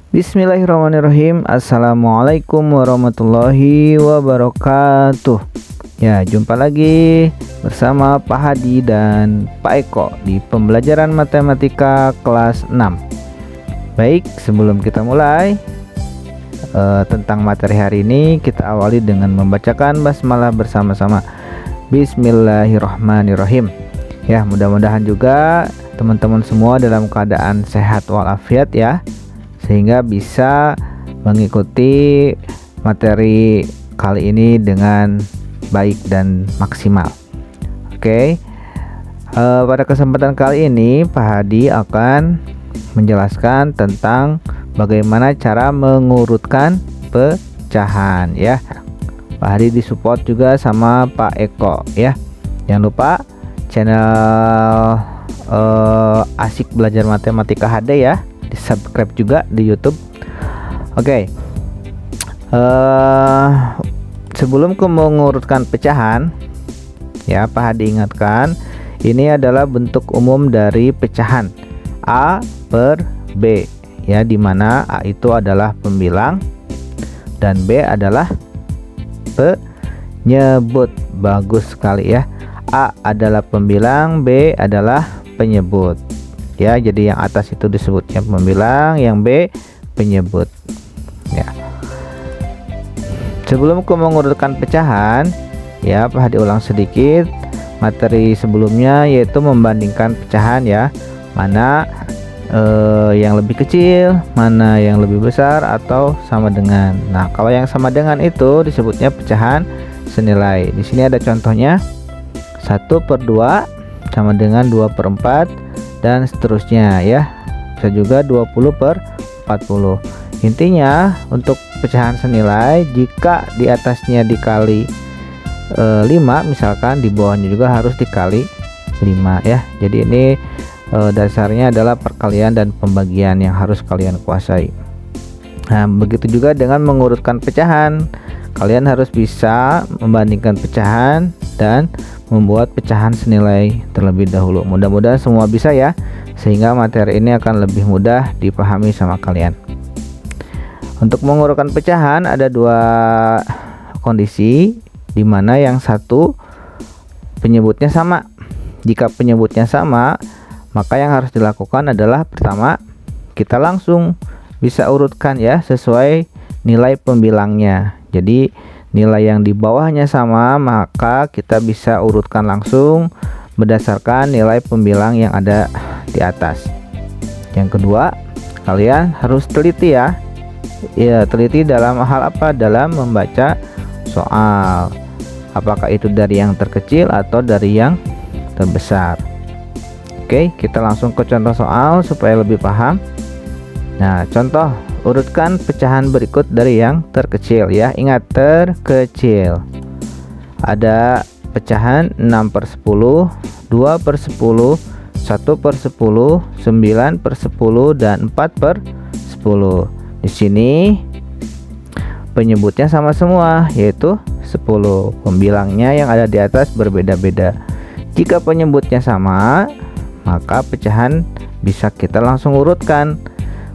Bismillahirrahmanirrahim. Assalamualaikum warahmatullahi wabarakatuh. Ya, jumpa lagi bersama Pak Hadi dan Pak Eko di pembelajaran matematika kelas 6. Baik, sebelum kita mulai tentang materi hari ini, kita awali dengan membacakan basmalah bersama-sama. Bismillahirrahmanirrahim. Ya, mudah-mudahan juga teman-teman semua dalam keadaan sehat walafiat ya, sehingga bisa mengikuti materi kali ini dengan baik dan maksimal. Oke, pada kesempatan kali ini Pak Hadi akan menjelaskan tentang bagaimana cara mengurutkan pecahan ya. Pak Hadi disupport juga sama Pak Eko ya. Jangan lupa channel Asik Belajar Matematika HD ya, di subscribe juga di YouTube. Oke, sebelum ke mengurutkan pecahan ya, Pak Hadi ingatkan ini adalah bentuk umum dari pecahan A per B ya, dimana A itu adalah pembilang dan B adalah penyebut. Bagus sekali ya, A adalah pembilang, B adalah penyebut ya. Jadi yang atas itu disebutnya pembilang, yang B penyebut ya. Sebelum ke mengurutkan pecahan ya, Pak Hadi ulang sedikit materi sebelumnya, yaitu membandingkan pecahan ya, mana yang lebih kecil, mana yang lebih besar atau sama dengan. Nah, kalau yang sama dengan itu disebutnya pecahan senilai. Di sini ada contohnya, 1/2 sama dengan 2/4 dan seterusnya ya. Bisa juga 20/40. Intinya untuk pecahan senilai, jika di atasnya dikali 5 misalkan, di bawahnya juga harus dikali 5 ya. Jadi ini dasarnya adalah perkalian dan pembagian yang harus kalian kuasai. Nah, begitu juga dengan mengurutkan pecahan. Kalian harus bisa membandingkan pecahan dan membuat pecahan senilai terlebih dahulu. Mudah-mudahan semua bisa ya, sehingga materi ini akan lebih mudah dipahami sama kalian. Untuk mengurutkan pecahan ada dua kondisi, dimana yang satu penyebutnya sama. Jika penyebutnya sama, maka yang harus dilakukan adalah pertama, kita langsung bisa urutkan ya sesuai nilai pembilangnya. Jadi nilai yang di bawahnya sama, maka kita bisa urutkan langsung berdasarkan nilai pembilang yang ada di atas. Yang kedua, kalian harus teliti ya. Ya, teliti dalam hal apa? Dalam membaca soal. Apakah itu dari yang terkecil atau dari yang terbesar. Oke, kita langsung ke contoh soal supaya lebih paham. Nah, contoh, urutkan pecahan berikut dari yang terkecil ya. Ingat, terkecil. Ada pecahan 6/10, 2/10, 1/10, 9/10 dan 4/10. Di sini penyebutnya sama semua, yaitu 10. Pembilangnya yang ada di atas berbeda-beda. Jika penyebutnya sama, maka pecahan bisa kita langsung urutkan.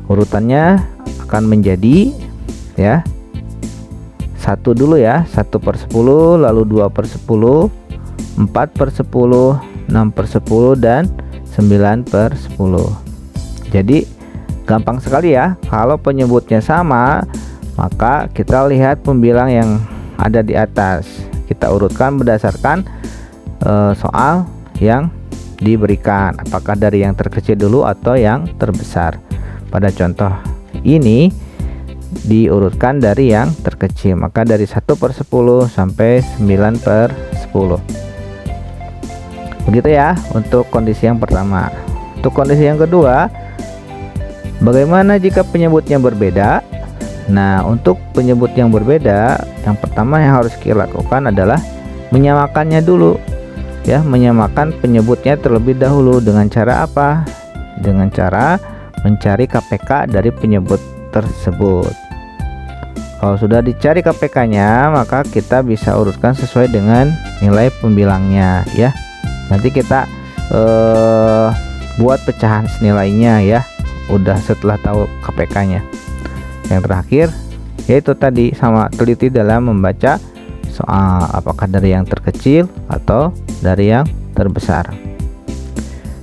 Urutannya akan menjadi ya, 1 dulu ya, 1/10, lalu 2/10, 4/10, 6/10 dan 9/10. Jadi gampang sekali ya. Kalau penyebutnya sama, maka kita lihat pembilang yang ada di atas, kita urutkan berdasarkan soal yang diberikan, apakah dari yang terkecil dulu atau yang terbesar. Pada contoh ini diurutkan dari yang terkecil, maka dari 1/10 sampai 9/10. Begitu ya untuk kondisi yang pertama. Untuk kondisi yang kedua, bagaimana jika penyebutnya berbeda? Nah, untuk penyebut yang berbeda, yang pertama yang harus kita lakukan adalah menyamakannya dulu ya, menyamakan penyebutnya terlebih dahulu. Dengan cara apa? Dengan cara mencari KPK dari penyebut tersebut. Kalau sudah dicari KPK-nya, maka kita bisa urutkan sesuai dengan nilai pembilangnya ya. Nanti kita buat pecahan senilainya ya, udah setelah tahu KPK-nya. Yang terakhir yaitu tadi, sama teliti dalam membaca soal, apakah dari yang terkecil atau dari yang terbesar.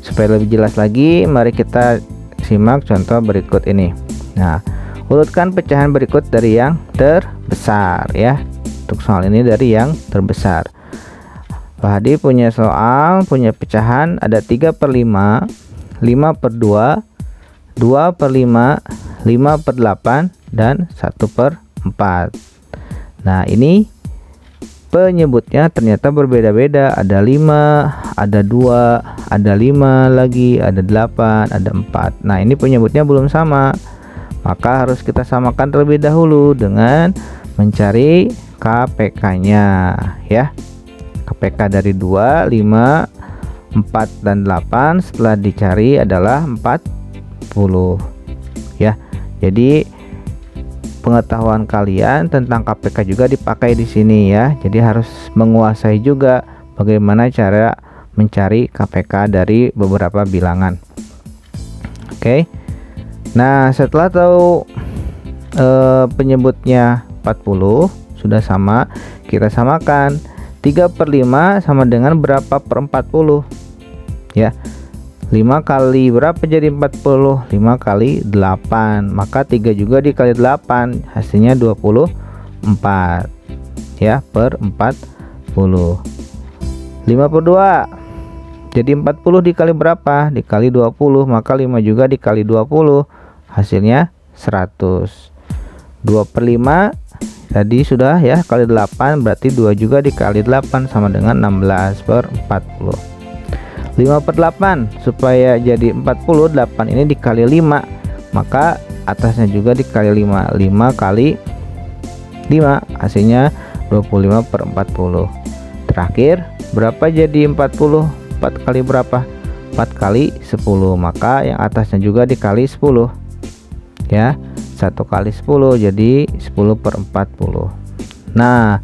Supaya lebih jelas lagi, mari kita simak contoh berikut ini. Nah, urutkan pecahan berikut dari yang terbesar ya. Untuk soal ini dari yang terbesar. Pak Hadi punya soal, punya pecahan ada 3/5, 5/2, 2/5, 5/8, dan 1/4. Nah, ini penyebutnya ternyata berbeda-beda. Ada 5, ada 2, ada 5 lagi, ada 8, ada 4. Nah, ini penyebutnya belum sama. Maka harus kita samakan terlebih dahulu dengan mencari KPK-nya ya. KPK dari 2, 5, 4, dan 8 setelah dicari adalah 40 ya. Jadi pengetahuan kalian tentang KPK juga dipakai di sini ya. Jadi harus menguasai juga bagaimana cara mencari KPK dari beberapa bilangan. Oke. Nah, setelah tahu penyebutnya 40 sudah sama, kita samakan 3/5 sama dengan berapa per 40 ya. 5 kali berapa jadi 40? 5 kali 8, maka 3 juga dikali 8 hasilnya 24 ya, per 40. 5/2 jadi 40 dikali berapa? Dikali 20, maka 5 juga dikali 20 hasilnya 100. 2/5 tadi sudah ya, kali 8 berarti 2 juga dikali 8 sama dengan 16/40. 5/8 supaya jadi 40, 8 ini dikali 5, maka atasnya juga dikali 5. 5 kali 5 hasilnya 25/40. Terakhir berapa jadi 40? 4 kali berapa? 4 kali 10, maka yang atasnya juga dikali 10 ya. 1 kali 10 jadi 10/40. Nah,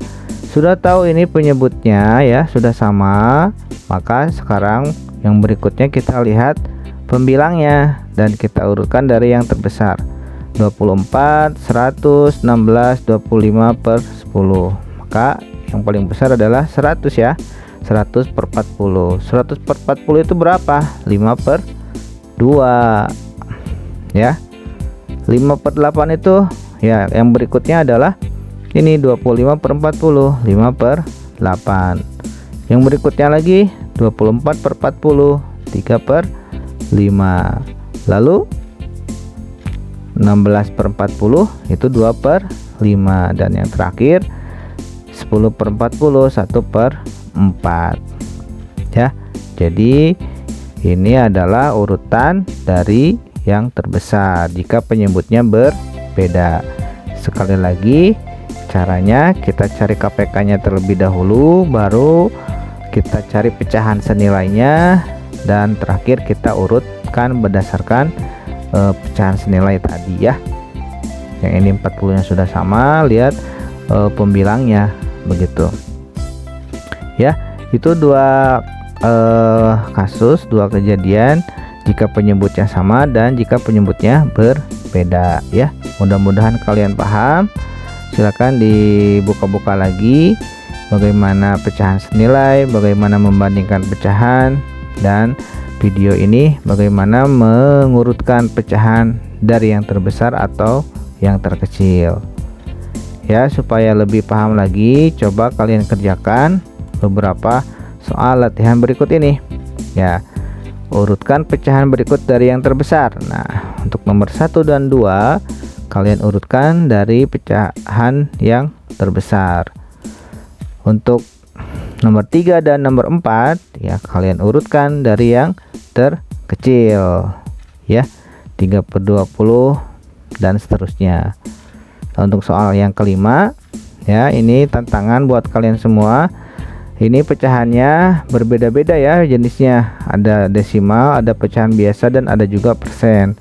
sudah tahu ini penyebutnya ya, sudah sama. Maka sekarang yang berikutnya kita lihat pembilangnya dan kita urutkan dari yang terbesar. 24, 100, 16, 25/10. Maka yang paling besar adalah 100 ya. 100/40. 100/40 itu berapa? 5/2 ya. 5/8 itu ya, yang berikutnya adalah ini 25/40, 5/8. Yang berikutnya lagi 24/40, 3/5. Lalu 16/40 itu 2/5, dan yang terakhir 10/40, 1/4 ya. Jadi ini adalah urutan dari yang terbesar jika penyebutnya berbeda. Sekali lagi, caranya kita cari KPK-nya terlebih dahulu, baru kita cari pecahan senilainya, dan terakhir kita urutkan berdasarkan pecahan senilai tadi ya. Yang ini 40 nya sudah sama, lihat pembilangnya begitu ya. Itu dua kasus, dua kejadian jika penyebutnya sama dan jika penyebutnya berbeda ya. Mudah-mudahan kalian paham. Silakan dibuka-buka lagi bagaimana pecahan senilai, bagaimana membandingkan pecahan, dan video ini bagaimana mengurutkan pecahan dari yang terbesar atau yang terkecil ya. Supaya lebih paham lagi, coba kalian kerjakan beberapa soal latihan berikut ini ya. Urutkan pecahan berikut dari yang terbesar. Nah, untuk nomor 1 dan 2 kalian urutkan dari pecahan yang terbesar. Untuk nomor 3 dan nomor 4 ya, kalian urutkan dari yang terkecil ya, 3/20 dan seterusnya. Untuk soal yang kelima ya, ini tantangan buat kalian semua. Ini pecahannya berbeda-beda ya jenisnya, ada desimal, ada pecahan biasa, dan ada juga persen.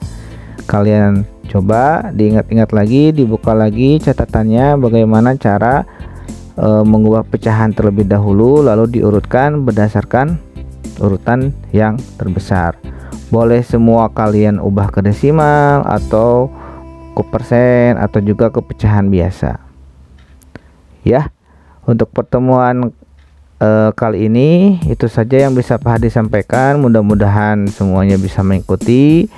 Kalian coba diingat-ingat lagi, dibuka lagi catatannya bagaimana cara mengubah pecahan terlebih dahulu, lalu diurutkan berdasarkan urutan yang terbesar. Boleh semua kalian ubah ke desimal atau cukup persen atau juga ke pecahan biasa. Ya, untuk pertemuan kali ini itu saja yang bisa Pak Hadi sampaikan. Mudah-mudahan semuanya bisa mengikuti.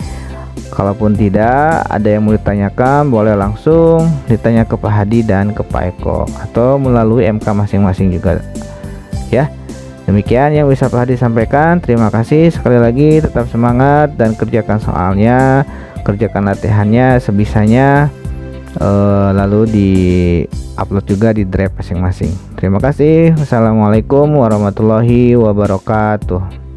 Kalaupun tidak ada yang mau ditanyakan, boleh langsung ditanya ke Pak Hadi dan ke Pak Eko atau melalui MK masing-masing juga ya. Demikian yang bisa Pak Hadi sampaikan. Terima kasih sekali lagi, tetap semangat dan kerjakan soalnya, kerjakan latihannya sebisanya, lalu di upload juga di drive masing-masing. Terima kasih. Wassalamualaikum warahmatullahi wabarakatuh.